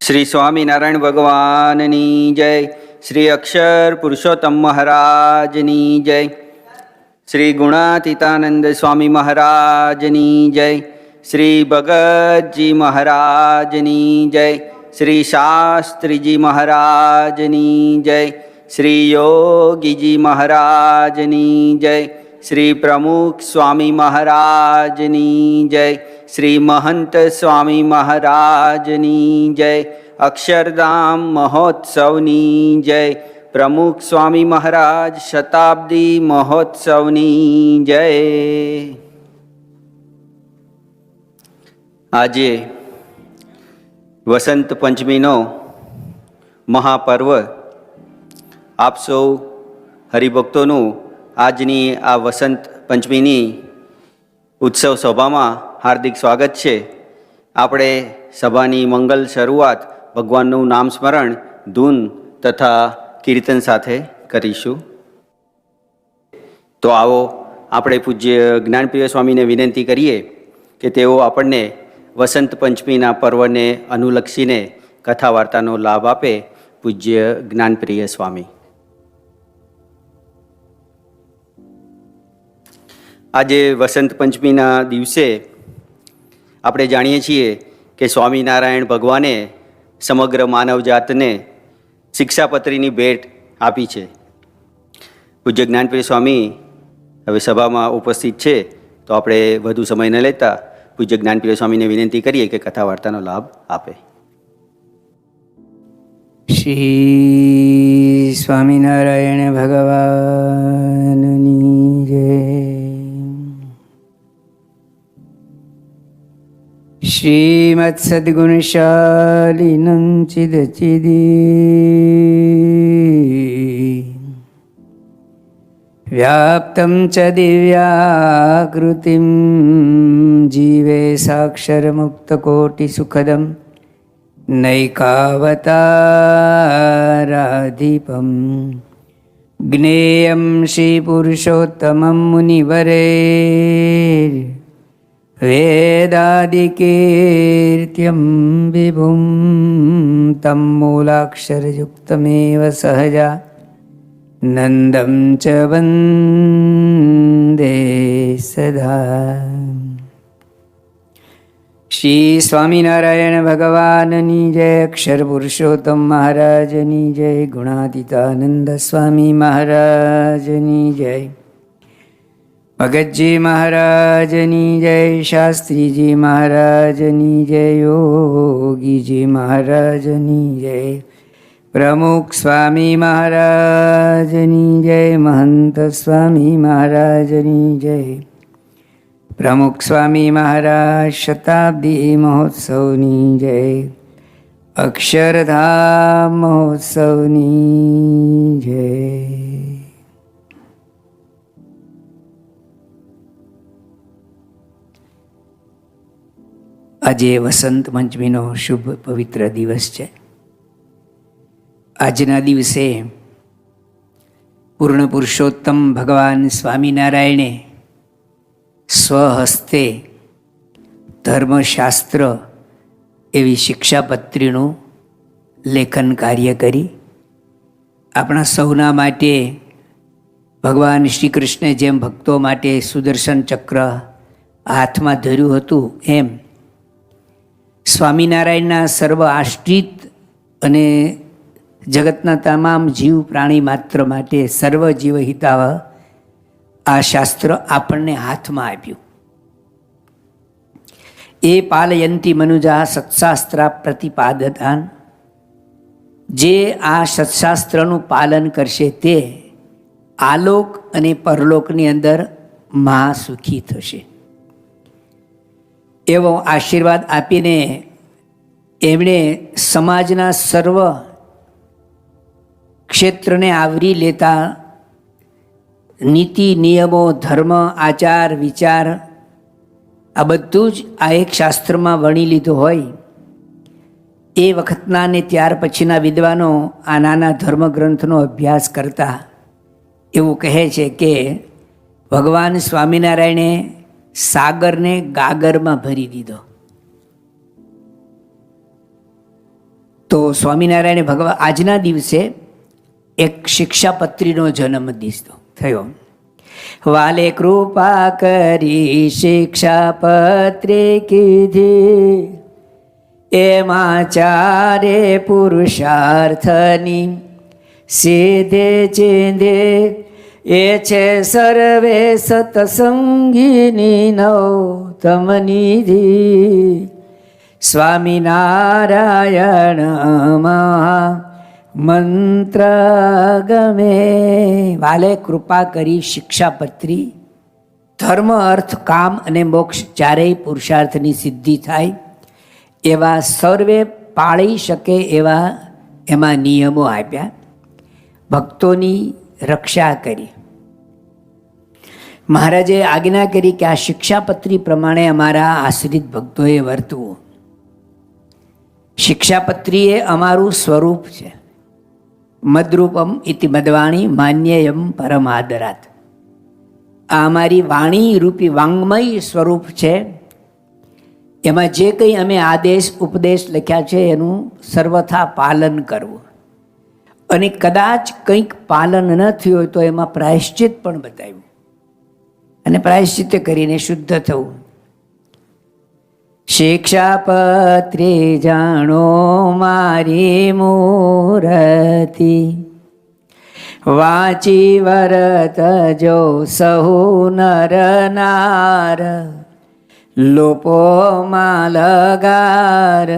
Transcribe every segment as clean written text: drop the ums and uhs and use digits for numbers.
શ્રી સ્વામિનારાયણ ભગવાનની જય. શ્રી અક્ષર પુરુષોત્તમ મહારાજની જય. શ્રી ગુણાતીતાનંદ સ્વામી મહારાજની જય. શ્રી ભગતજી મહારાજની જય. શ્રી શાસ્ત્રીજી મહારાજની જય. શ્રી યોગીજી મહારાજની જય. શ્રી પ્રમુખ સ્વામી મહારાજની જય. શ્રી મહંત સ્વામી મહારાજની જય. અક્ષરધામ મહોત્સવની જય. પ્રમુખ સ્વામી મહારાજ શતાબ્દી મહોત્સવની જય. આજે વસંત પંચમીનો મહાપર્વ આપ સૌ હરિભક્તોનું આજની આ વસંત પંચમીની ઉત્સવ સભામાં હાર્દિક સ્વાગત છે. આપણે સભાની મંગલ શરૂઆત ભગવાનનું નામ સ્મરણ, ધૂન તથા કીર્તન સાથે કરીશું. તો આવો આપણે પૂજ્ય જ્ઞાનપ્રિય સ્વામીને વિનંતી કરીએ કે તેઓ આપણને વસંત પંચમીના પર્વને અનુલક્ષીને કથા વાર્તાનો લાભ આપે. પૂજ્ય જ્ઞાનપ્રિય સ્વામી. આજે વસંત પંચમીના દિવસે આપણે જાણીએ છીએ કે સ્વામિનારાયણ ભગવાને સમગ્ર માનવજાતને શિક્ષાપત્રીની ભેટ આપી છે. પૂજ્ય જ્ઞાનપ્રિય સ્વામી હવે સભામાં ઉપસ્થિત છે, તો આપણે વધુ સમય ન લેતા પૂજ્ય જ્ઞાનપ્રિય સ્વામીને વિનંતી કરીએ કે કથા વાર્તાનો લાભ આપે. શ્રી સ્વામિનારાયણ ભગવાનની જય. શ્રીમત્ સદ્ગુણશાલિનં ચિદચિદી વ્યાપ્તં ચ દિવ્યાકૃતિં જીવે સાક્ષરમુક્તકોટિસુખદં નૈકાવતારાધિપં જ્ઞેયં શ્રીપુરુષોત્તમં મુનિવરેર વેદાદિકીર્ત્યં વિભું तं મૂલાક્ષરયુક્તમેવ સહજા નંદં ચ વંદે સદા. શ્રી સ્વામિનારાયણ ભગવાનની જય. અક્ષર પુરુષોત્તમ મહારાજની જય. ગુણાતીતાનંદ સ્વામી મહારાજની જય. ભગતજી મહારાજની જય. શાસ્ત્રીજી મહારાજની જય. યોગીજી મહારાજની જય. પ્રમુખ સ્વામી મહારાજની જય. મહંત સ્વામી મહારાજની જય. પ્રમુખ સ્વામી મહારાજ શતાબ્દી મહોત્સવની જય. અક્ષરધામ મહોત્સવની જય. આજે વસંત પંચમીનો શુભ પવિત્ર દિવસ છે. આજના દિવસે પૂર્ણ પુરુષોત્તમ ભગવાન સ્વામિનારાયણે સ્વહસ્તે ધર્મશાસ્ત્ર એવી શિક્ષાપત્રીનું લેખન કાર્ય કરી આપણા સૌના માટે ભગવાન શ્રી કૃષ્ણે જેમ ભક્તો માટે સુદર્શન ચક્ર હાથમાં ધર્યું હતું, એમ સ્વામિનારાયણના સર્વ આશ્રિત અને જગતના તમામ જીવ પ્રાણી માત્ર માટે સર્વ જીવ હિતાવ આ શાસ્ત્ર આપણને હાથમાં આપ્યું. એ પાલયંતી મનુજા સત્શાસ્ત્રા પ્રતિપાદતાન. જે આ સત્શાસ્ત્રનું પાલન કરશે તે આલોક અને પરલોકની અંદર મહાસુખી થશે. એવો આશીર્વાદ આપીને એમણે સમાજના સર્વ ક્ષેત્રને આવરી લેતા નીતિ નિયમો, ધર્મ, આચાર, વિચાર આ બધું જ આ એક શાસ્ત્રમાં વણી લીધું હોય. એ વખતના ને ત્યાર પછીના વિદ્વાનો આ નાના ધર્મગ્રંથનો અભ્યાસ કરતા એવું કહે છે કે ભગવાન સ્વામિનારાયણે સાગરને ગાગરમાં ભરી દીધો. તો સ્વામિનારાયણ ભગવાન આજના દિવસે એક શિક્ષાપત્રીનો જન્મ થયો. વાલે કૃપા કરી શિક્ષાપત્રે કીધી, એમાં ચારે પુરુષાર્થની સીધે ચીંધે, એ છે સર્વે સતસંગીની નૌતમ નિધિ. સ્વામિનારાયણ મહા મંત્ર ગમે. વાલે કૃપા કરી શિક્ષાપત્રી, ધર્મ અર્થ કામ અને મોક્ષ ચારેય પુરુષાર્થની સિદ્ધિ થાય એવા સર્વે પાળી શકે એવા એમાં નિયમો આપ્યા. ભક્તોની રક્ષા કરી. મહારાજે આજ્ઞા કરી કે આ શિક્ષાપત્રી પ્રમાણે અમારા આશ્રિત ભક્તોએ વર્તવું. શિક્ષાપત્રી એ અમારું સ્વરૂપ છે. મદરૂપમ ઇતિ મદવાણી માન્યયમ પરમાદરાત. આ અમારી વાણી રૂપી વાંગ્મય સ્વરૂપ છે. એમાં જે કંઈ અમે આદેશ ઉપદેશ લખ્યા છે એનું સર્વથા પાલન કરવું. અને કદાચ કંઈક પાલન ન થયું હોય તો એમાં પ્રાયશ્ચિત પણ બતાવ્યું, અને પ્રાયશ્ચિત કરીને શુદ્ધ થવું. શિક્ષાપત્રે જાણો મારી મૂર્તિ, વાંચી વરત જો સહુ નર નાર, લોપોમાં લગાર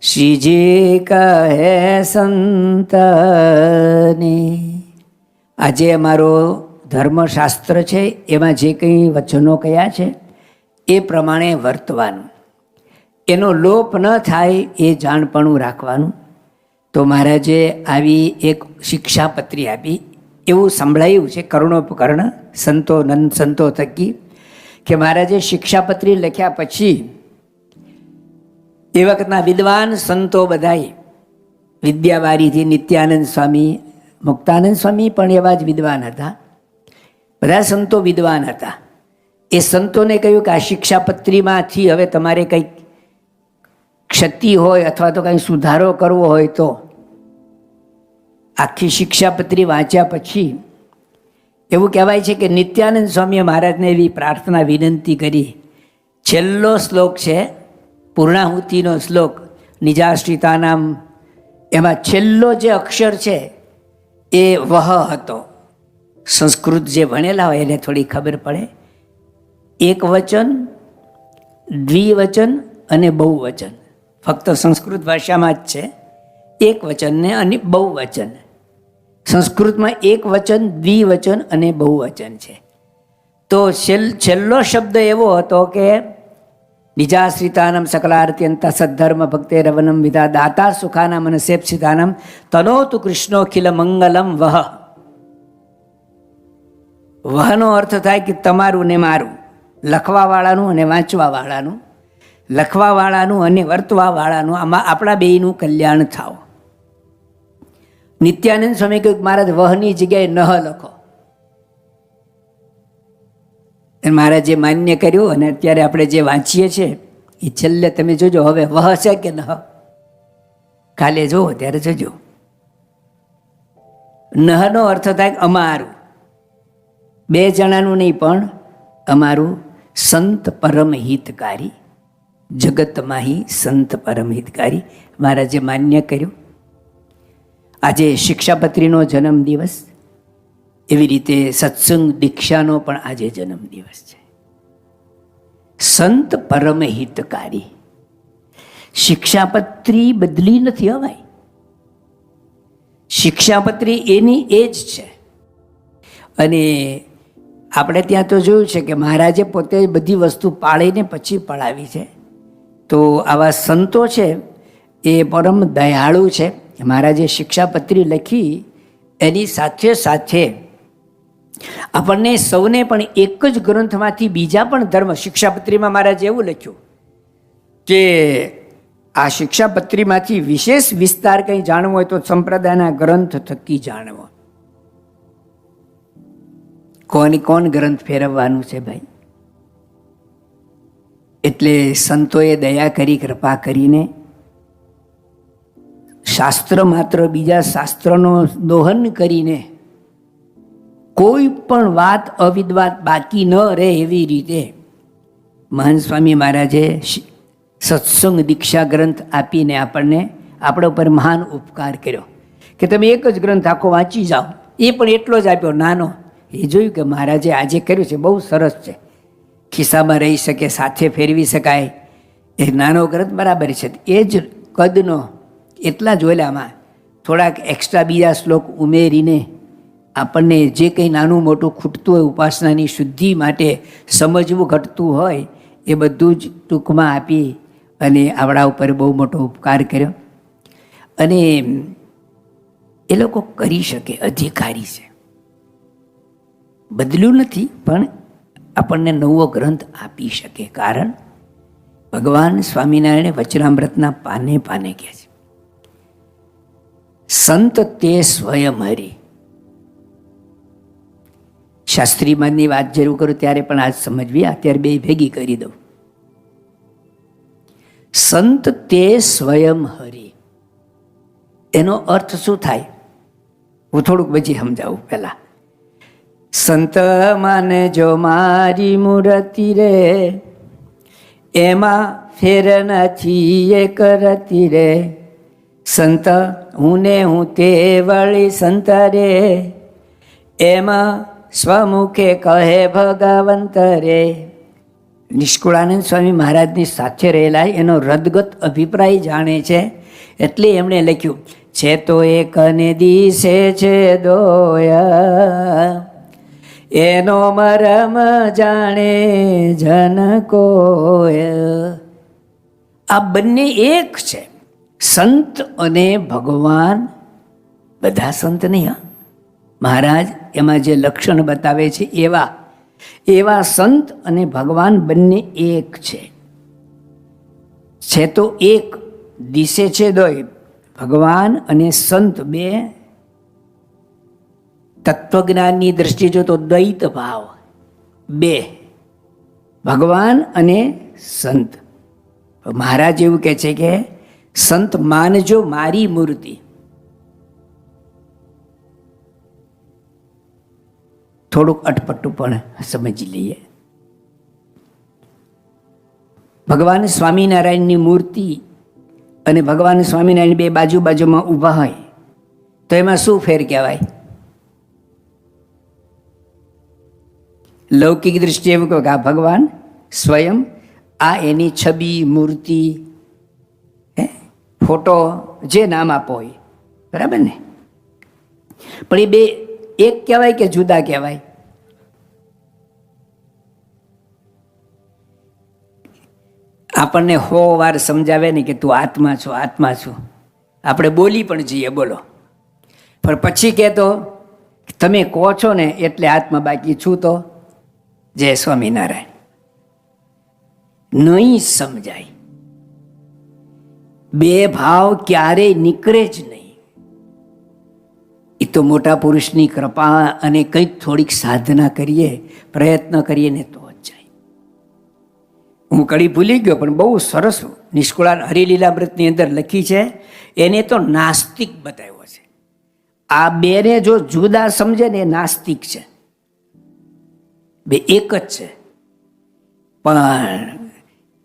શ્રીજી કહે સંતને. આજે અમારો ધર્મશાસ્ત્ર છે એમાં જે કંઈ વચનો કયા છે એ પ્રમાણે વર્તવાનું, એનો લોપ ન થાય એ જાણપણું રાખવાનું. તો મહારાજે આવી એક શિક્ષાપત્રી આપી. એવું સંભળાયું છે કર્ણોપકર્ણ સંતો થકી કે મહારાજે શિક્ષાપત્રી લખ્યા પછી એ વખતના વિદ્વાન સંતો બધાએ, વિદ્યાવારીથી નિત્યાનંદ સ્વામી, મુક્તાનંદ સ્વામી પણ એવા જ વિદ્વાન હતા. બધા સંતો વિદ્વાન હતા. એ સંતોને કહ્યું કે આ શિક્ષાપત્રીમાંથી હવે તમારે કંઈક ક્ષતિ હોય અથવા તો કંઈ સુધારો કરવો હોય તો આખી શિક્ષાપત્રી વાંચ્યા પછી એવું કહેવાય છે કે નિત્યાનંદ સ્વામીએ મહારાજને એવી પ્રાર્થના વિનંતી કરી. છેલ્લો શ્લોક છે પૂર્ણાહુતિનો શ્લોક, નિજાશ્રિતાનામ, એમાં છેલ્લો જે અક્ષર છે એ વહ હતો. સંસ્કૃત જે ભણેલા હોય એને થોડી ખબર પડે. એક વચન, દ્વિવચન અને બહુવચન ફક્ત સંસ્કૃત ભાષામાં જ છે. એક વચન ને અને બહુવચન. સંસ્કૃતમાં એક વચન, દ્વિવચન અને બહુવચન છે. તો છેલ્લો શબ્દ એવો હતો કે નિજાશ્રિતાનમ સકલાર્ત્યંત સદ્ધર્મ ભક્તે રવનમ વિધા દાતા સુખાનામ અને સેપ્સિતાનમ તનોતુ કૃષ્ણોખિલ મંગલમ વહ. વહનો અર્થ થાય કે તમારું ને મારું, લખવાવાળાનું અને વાંચવાવાળાનું, લખવાવાળાનું અને વર્તવાવાળાનું, આમાં આપણા બેયનું કલ્યાણ થાવ. નિત્યાનંદ સ્વામી કહ્યું મહારાજ વહની જગ્યાએ નહ લખો. મહારાજે માન્ય કર્યું. અને અત્યારે આપણે જે વાંચીએ છીએ એ છેલ્લે તમે જોજો હવે વહ છે કે નહ, કાલે જોવો ત્યારે જોજો. નહનો અર્થ થાય અમારું, બે જણાનું નહીં પણ અમારું, સંત પરમ હિતકારી, જગતમાં સંત પરમ હિતકારી. મહારાજે માન્ય કર્યું. આજે શિક્ષાપત્રીનો જન્મદિવસ, એવી રીતે સત્સંગ દીક્ષાનો પણ આજે જન્મદિવસ છે. સંત પરમ હિતકારી. શિક્ષાપત્રી બદલી નથી હવાય. શિક્ષાપત્રી એની એ જ છે. અને આપણે ત્યાં તો જોયું છે કે મહારાજે પોતે બધી વસ્તુ પાળીને પછી પડાવી છે. તો આવા સંતો છે એ પરમ દયાળુ છે. મહારાજે શિક્ષાપત્રી લખી એની સાથે સાથે આપણને સૌને પણ એક જ ગ્રંથમાંથી બીજા પણ ધર્મ, શિક્ષાપત્રીમાં મહારાજે એવું લખ્યું કે આ શિક્ષાપત્રીમાંથી વિશેષ વિસ્તાર કંઈ જાણવો હોય તો સંપ્રદાયના ગ્રંથ થકી જાણવો. કોણ ગ્રંથ ફેરવવાનું છે ભાઈ? એટલે સંતોએ દયા કરી, કૃપા કરીને શાસ્ત્ર માત્ર બીજા શાસ્ત્રનો દોહન કરીને કોઈ પણ વાત અવિદ્વાત બાકી ન રહે એવી રીતે મહાન સ્વામી મહારાજે સત્સંગ દીક્ષા ગ્રંથ આપીને આપણને આપણા ઉપર મહાન ઉપકાર કર્યો કે તમે એક જ ગ્રંથ આખો વાંચી જાઓ. એ પણ એટલો જ આપ્યો, નાનો. એ જોયું કે મહારાજે આજે કર્યું છે બહુ સરસ છે, ખિસ્સામાં રહી શકે, સાથે ફેરવી શકાય, એ નાનો ગ્રંથ બરાબર છે. એ જ કદનો એટલા જ ઓલામાં થોડાક એક્સ્ટ્રા બીજા શ્લોક ઉમેરીને આપણને જે કંઈ નાનું મોટું ખૂટતું હોય ઉપાસનાની શુદ્ધિ માટે સમજવું ઘટતું હોય એ બધું જ ટૂંકમાં આપી અને આવડા ઉપર બહુ મોટો ઉપકાર કર્યો. અને એ લોકો કરી શકે, અધિકારી છે, બદલ્યું નથી પણ આપણને નવો ગ્રંથ આપી શકે. કારણ ભગવાન સ્વામિનારાયણે વચનામૃતના પાને પાને કહે છે, સંત તે સ્વયં હરિ. શાસ્ત્રીમાંની વાત જરૂર કરું ત્યારે પણ આજ સમજવી, અત્યારે બે ભેગી કરી દઉં. સંત તે સ્વયં હરિ એનો અર્થ શું થાય હું થોડુંક પછી સમજાવું. પહેલા સંત માને જો મારી મૂર્તિ રે, એમાં ફેર નથી એક રતી રે. સંત હું ને હું તે વળી સંત રે, એમાં સ્વમુખે કહે ભગવંત રે. નિષ્કુળાનંદ સ્વામી મહારાજની સાથે રહેલા એનો રદગત અભિપ્રાય જાણે છે, એટલે એમણે લખ્યું છે તો એકને દિશે છે દોયા, એનો મરમ જાણે જન કોય. આ બંને એક છે, સંત અને ભગવાન. બધા સંત નહીં, હા, મહારાજ એમાં જે લક્ષણ બતાવે છે એવા સંત અને ભગવાન બંને એક છે તો એક, દિશે છે દોય. ભગવાન અને સંત બે તત્વજ્ઞાનની દ્રષ્ટિએ જો તો દ્વૈત ભાવ, બે ભગવાન અને સંત. મહારાજ એવું કહે છે કે સંત માનજો મારી મૂર્તિ. થોડુંક અટપટું પણ સમજી લઈએ. ભગવાન સ્વામિનારાયણની મૂર્તિ અને ભગવાન સ્વામિનારાયણ બે બાજુમાં ઊભા હોય તો એમાં શું ફેર કહેવાય? લૌકિક દૃષ્ટિએ એવું કહો કે આ ભગવાન સ્વયં, આ એની છબી, મૂર્તિ, ફોટો, જે નામ આપો હોય, બરાબર ને? પણ એ બે એક કહેવાય કે જુદા કહેવાય? આપણને 100 વાર સમજાવે ને કે તું આત્મા છો, આત્મા છું. આપણે બોલી પણ જઈએ, બોલો, પણ પછી કહેતો તમે કહો છો ને એટલે આત્મા, બાકી છું તો જય સ્વામિનારાયણ. નહીં સમજાય. બે ભાવ ક્યારેય નીકળે જ નહીં. એ તો મોટા પુરુષની કૃપા અને કંઈક થોડીક સાધના કરીએ, પ્રયત્ન કરીએ ને તો જ જાય. હું કડી ભૂલી ગયો પણ બહુ સરસ નિષ્કુળાન હરિલીલામૃતની અંદર લખી છે, એને તો નાસ્તિક બતાવ્યો છે. આ બેને જો જુદા સમજે ને એ નાસ્તિક છે, બે એક જ છે. પણ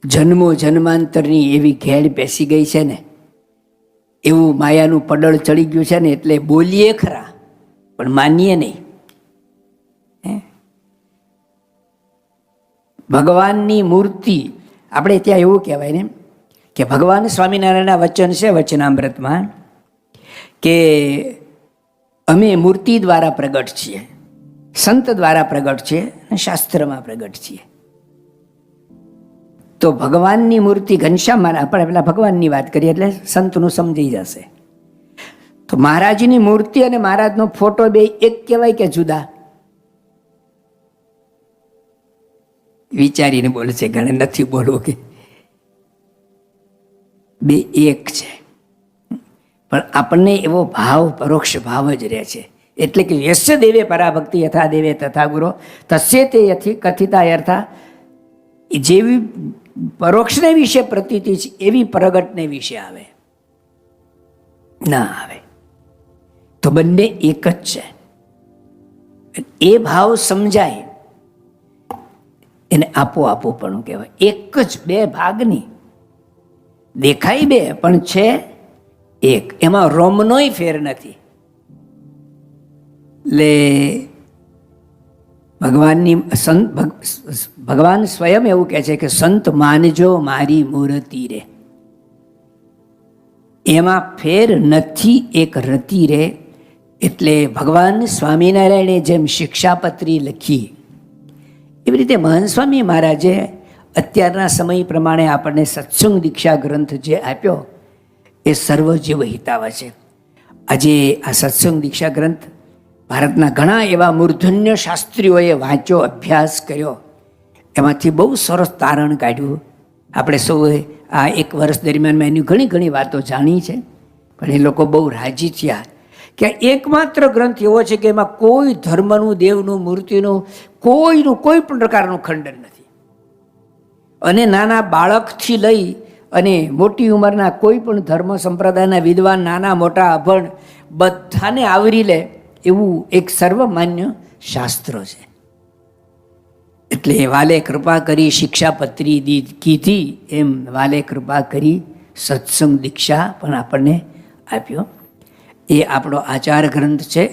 જન્મો જન્માંતરની એવી ઘેડ બેસી ગઈ છે ને, એવું માયાનું પડળ ચડી ગયું છે ને, એટલે બોલીએ ખરા પણ માનીએ નહીં. ભગવાનની મૂર્તિ, આપણે ત્યાં એવું કહેવાય ને કે ભગવાન સ્વામિનારાયણના વચન છે વચનામૃતમાં કે અમે મૂર્તિ દ્વારા પ્રગટ છીએ, સંત દ્વારા પ્રગટ છીએ અને શાસ્ત્રમાં પ્રગટ છીએ. તો ભગવાનની મૂર્તિ ઘનશ્યામ મહારાજ, આપણે પેલા ભગવાનની વાત કરીએ એટલે સંતનું સમજી જશે. તો મહારાજની મૂર્તિ અને મહારાજનો ફોટો બે એક કહેવાય કે જુદા? વિચારીને બોલે છે, ઘણે નથી બોલવું કે બે એક છે. પણ આપણને એવો ભાવ, પરોક્ષ ભાવ જ રહે છે. એટલે કે યસ્ય દેવે પરાભક્તિ યથા દેવે તથા ગુરો તસ્ય તે યથી કથિતા અર્થા. જેવી પરોક્ષને વિશે પ્રતીતિ છે એવી પ્રગટને વિશે આવે. ના આવે. તો બંને એક જ છે. એ ભાવ સમજાય એને આપો પણ કહેવાય. એક જ, બે ભાગની, દેખાય બે પણ છે એક. એમાં રોમનોય ફેર નથી. એટલે ભગવાન સ્વયં એવું કહે છે કે સંત માનજો મારી મૂર્તિ રે. એમાં ફેર નથી, એક રતિ રે. એટલે ભગવાન સ્વામિનારાયણે જેમ શિક્ષાપત્રી લખી એવી રીતે મહંત સ્વામી મહારાજે અત્યારના સમય પ્રમાણે આપણને સત્સંગ દીક્ષા ગ્રંથ જે આપ્યો એ સર્વજીવ હિતાવ છે. આજે આ સત્સંગ દીક્ષા ગ્રંથ ભારતના ઘણા એવા મૂર્ધન્ય શાસ્ત્રીઓએ વાંચ્યો, અભ્યાસ કર્યો, એમાંથી બહુ સરસ તારણ કાઢ્યું. આપણે સૌએ આ એક વર્ષ દરમિયાનમાં એની ઘણી ઘણી વાતો જાણી છે, પણ એ લોકો બહુ રાજી થયા કે એકમાત્ર ગ્રંથ એવો છે કે એમાં કોઈ ધર્મનું, દેવનું, મૂર્તિનું કોઈ પણ પ્રકારનું ખંડન નથી. અને નાના બાળકથી લઈ અને મોટી ઉંમરના કોઈ પણ ધર્મ સંપ્રદાયના વિદ્વાન, નાના મોટા અભણ બધાને આવરી લે એવું એક સર્વમાન્ય શાસ્ત્ર છે. એટલે વાલે કૃપા કરી શિક્ષાપત્રી કીધી એમ વાલે કૃપા કરી સત્સંગ દીક્ષા પણ આપણને આપ્યો. એ આપણો આચાર ગ્રંથ છે,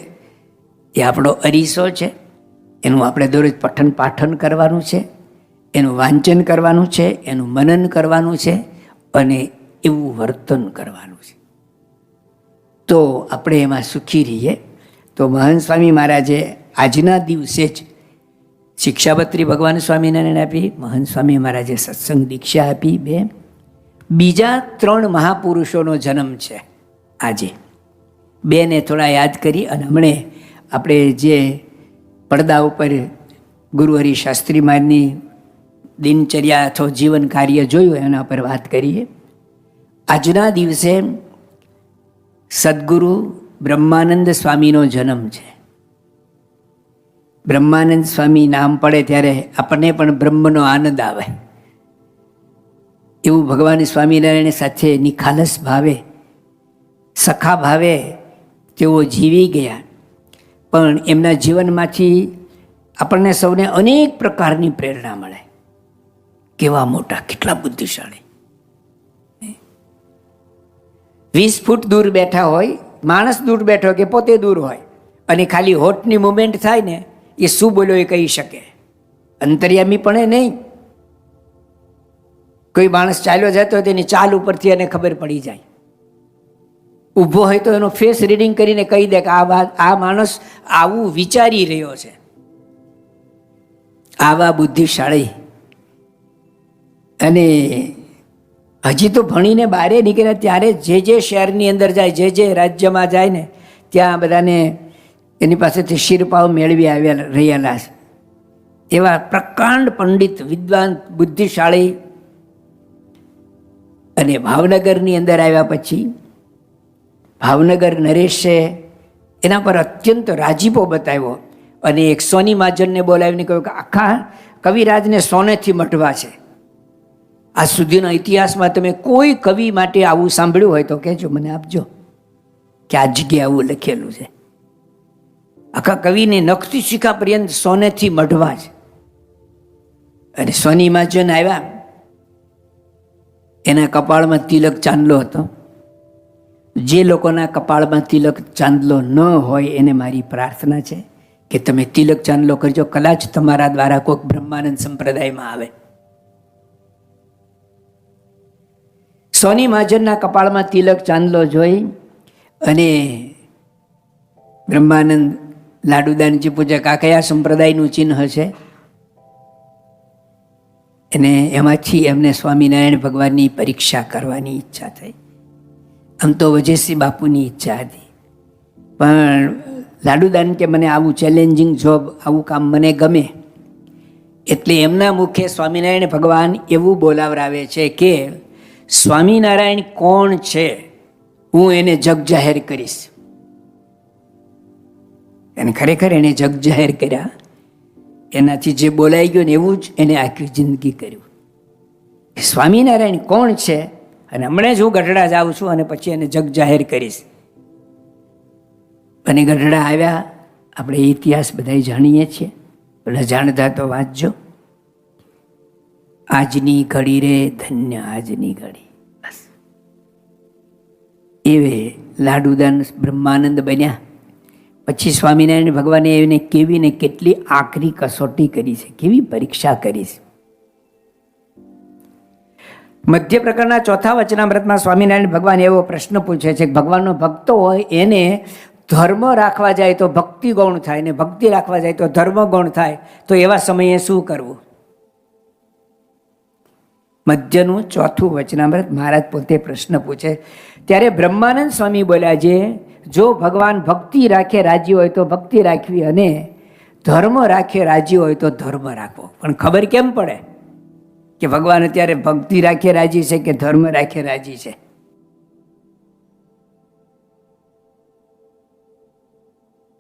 એ આપણો અરીસો છે. એનું આપણે દરરોજ પઠન પાઠન કરવાનું છે, એનું વાંચન કરવાનું છે, એનું મનન કરવાનું છે અને એવું વર્તન કરવાનું છે. તો આપણે એમાં સુખી રહીએ. તો મહંત સ્વામી મહારાજે આજના દિવસે જ શિક્ષાપત્રી ભગવાન સ્વામિનારાયણ આપી, મહંત સ્વામી મહારાજે સત્સંગ દીક્ષા આપી. બીજા 3 મહાપુરુષોનો જન્મ છે આજે. 2ને થોડા યાદ કરી અને હમણે આપણે જે પડદા ઉપર ગુરુહરિ શાસ્ત્રી મહારાજની દિનચર્યા અથવા જીવન કાર્ય જોયું એના પર વાત કરીએ. આજના દિવસે સદગુરુ બ્રહ્માનંદ સ્વામીનો જન્મ છે. બ્રહ્માનંદ સ્વામી નામ પડે ત્યારે આપણને પણ બ્રહ્મનો આનંદ આવે. એવું ભગવાન સ્વામિનારાયણ સાથે નિખાલસ ભાવે, સખા ભાવે તેઓ જીવી ગયા. પણ એમના જીવનમાંથી આપણને સૌને અનેક પ્રકારની પ્રેરણા મળે. કેવા મોટા, કેટલા બુદ્ધિશાળી. 20 ફૂટ દૂર બેઠા હોય, માણસ દૂર બેઠો કે પોતે દૂર હોય, અને ખાલી હોઠની મુવમેન્ટ થાય ને એ શું બોલ્યો એ કહી શકે. અંતર્યામી પણ નહીં. કોઈ માણસ ચાલ્યો જતો હોય તેની ચાલ ઉપરથી એને ખબર પડી જાય. ઊભો હોય તો એનો ફેસ રીડિંગ કરીને કહી દે કે આ માણસ આવું વિચારી રહ્યો છે. આવા બુદ્ધિશાળી. અને હજી તો ભણીને બહારે નીકળ્યા ત્યારે જે શહેરની અંદર જાય, જે રાજ્યમાં જાય ને ત્યાં બધાને એની પાસેથી શિરપાવ મેળવી રહેલા છે. એવા પ્રકાંડ પંડિત, વિદ્વાન, બુદ્ધિશાળી. અને ભાવનગરની અંદર આવ્યા પછી ભાવનગર નરેશે એના પર અત્યંત રાજીપો બતાવ્યો અને એક સોની મહાજનને બોલાવીને કહ્યું કે આખા કવિરાજને સોનેથી મઢવા છે. આજ સુધીના ઇતિહાસમાં તમે કોઈ કવિ માટે આવું સાંભળ્યું હોય તો કહેજો, મને આપજો કે આ જગ્યાએ આવું લખેલું છે. આખા કવિને નખથી શિખા પર્યંત સોનેથી મઢવા છે. અને સોની મહાજન આવ્યા, એના કપાળમાં તિલક ચાંદલો હતો. જે લોકોના કપાળમાં તિલક ચાંદલો ન હોય એને મારી પ્રાર્થના છે કે તમે તિલક ચાંદલો કરજો, કદાચ તમારા દ્વારા કોઈક બ્રહ્માનંદ સંપ્રદાયમાં આવે. સોની મહાજનના કપાળમાં તિલક ચાંદલો જોઈ અને બ્રહ્માનંદ લાડુદાનજી પૂજક આ કયા સંપ્રદાયનું ચિહ્ન છે, અને એમાંથી એમને સ્વામિનારાયણ ભગવાનની પરીક્ષા કરવાની ઈચ્છા થઈ. આમ તો વજયસિંહ બાપુની ઈચ્છા હતી, પણ લાડુદાન કે મને આવું ચેલેન્જિંગ જોબ, આવું કામ મને ગમે. એટલે એમના મુખે સ્વામિનારાયણ ભગવાન એવું બોલાવરાવે છે કે સ્વામિનારાયણ કોણ છે હું એને જગ જાહેર કરીશ. અને ખરેખર એને જગ જાહેર કર્યા. એનાથી જે બોલાઈ ગયું ને એવું જ એને આખી જિંદગી કર્યું. સ્વામિનારાયણ કોણ છે અને હમણાં જ હું ગઢડા જાઉં છું અને પછી એને જગ જાહેર કરીશ અને ગઢડા આવ્યા. આપણે ઇતિહાસ બધા જાણીએ છીએ, બધા જાણતા તો વાંચજો. આજની ઘડી રે ધન્ય આજની ઘડી. બસ એવે લાડુદાન બ્રહ્માનંદ બન્યા. પછી સ્વામિનારાયણ ભગવાને એને કેવી ને કેટલી આકરી કસોટી કરી છે, કેવી પરીક્ષા કરી છે. મધ્ય પ્રકરણના ચોથા વચનામૃતમાં સ્વામિનારાયણ ભગવાન એવો પ્રશ્ન પૂછે છે કે ભગવાનનો ભક્તો હોય એને ધર્મ રાખવા જાય તો ભક્તિ ગૌણ થાય, ને ભક્તિ રાખવા જાય તો ધર્મ ગૌણ થાય, તો એવા સમયે શું કરવું? મધ્યનું ચોથું વચનામૃત મહારાજ પોતે પ્રશ્ન પૂછે. ત્યારે બ્રહ્માનંદ સ્વામી બોલ્યા છે, જો ભગવાન ભક્તિ રાખે રાજી હોય તો ભક્તિ રાખવી, અને ધર્મ રાખે રાજી હોય તો ધર્મ રાખવો. પણ ખબર કેમ પડે કે ભગવાન અત્યારે ભક્તિ રાખે રાજી છે કે ધર્મ રાખે રાજી છે?